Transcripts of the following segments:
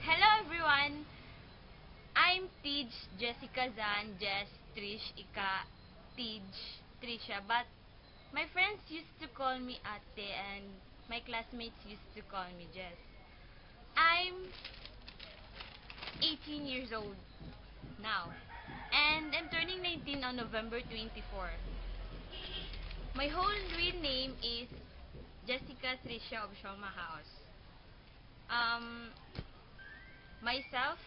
Hello everyone! I'm Tej Jessica Zan, Jess, Trish, Ika, Tej, Trisha, but my friends used to call me Ate and my classmates used to call me Jess. I'm 18 years old now and I'm turning 19 on November 24. My whole real name is Jessica Trisha of Shoma House. Um, myself,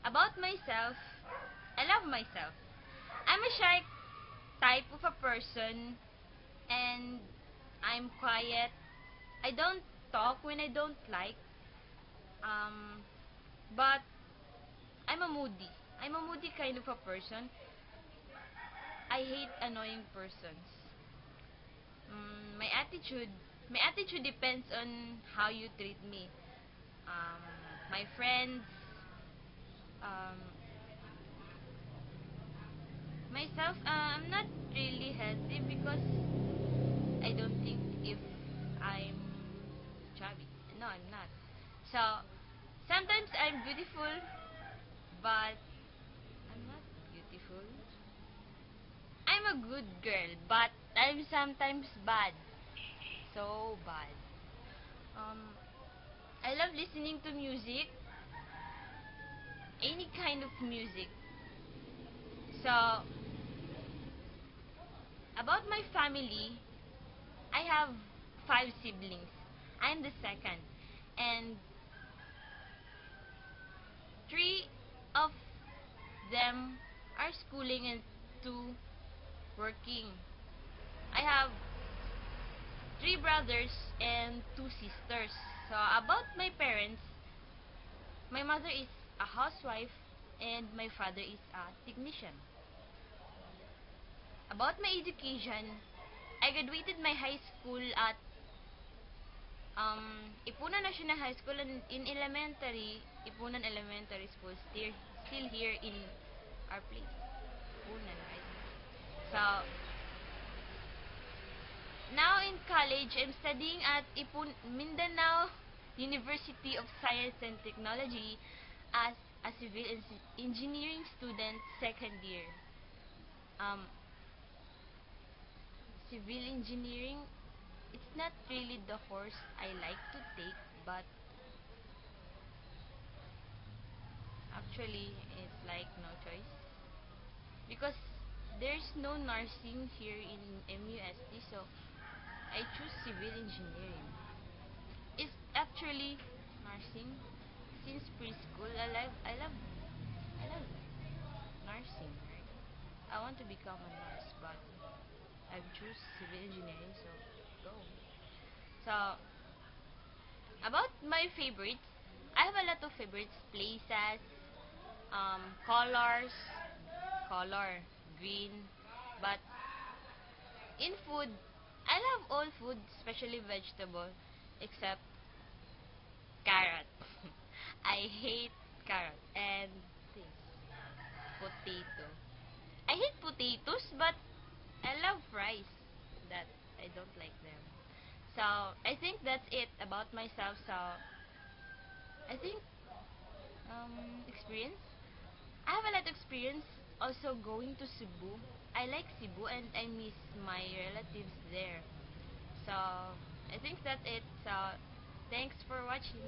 about myself, I love myself. I'm a shy type of a person and I'm quiet. I don't talk when I don't like. Um, but I'm a moody. I'm a moody kind of a person. I hate annoying persons. Mm, my attitude depends on how you treat me. Um, my friends, um, myself, I'm not really healthy because I don't think if I'm chubby. No, I'm not. So, sometimes I'm beautiful, but I'm not beautiful. I'm a good girl, but I'm sometimes bad. So bad. Um, I love listening to music, any kind of music. So, about my family, I have 5 siblings. I'm the second. And 3 of them are schooling and 2 working. I have 3 brothers and 2 sisters. So about my parents, my mother is a housewife and my father is a technician. About my education, I graduated my high school at Ipunan National High School, and in elementary, Ipunan Elementary School, still here in our place. Ipunan, right? So, now in college, I'm studying at Mindanao University of Science and Technology as a civil engineering student, second year. Um, Civil engineering, it's not really the course I like to take, but actually, it's like no choice. Because there's no nursing here in MUST, so I choose civil engineering. It's actually nursing. Since preschool, I love nursing. Right? I want to become a nurse, but I've choose civil engineering, so go. So about my favorites, I have a lot of favorites, places, colors, color, green, but in food, I love all food, especially vegetable, except carrot. I hate carrot and this potato. I hate potatoes, but I love fries. That I don't like them. So I think that's it about myself. So I think experience. I have a lot of experience also going to Cebu. I like Cebu and I miss my relatives there. So I think that's it. So thanks for watching.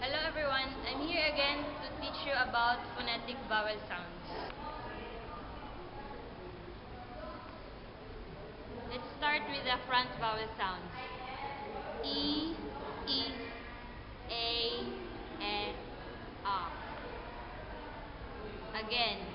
Hello everyone, I'm here again to teach you about phonetic vowel sounds. Let's start with the front vowel sounds. E, E, A, E, A. Again.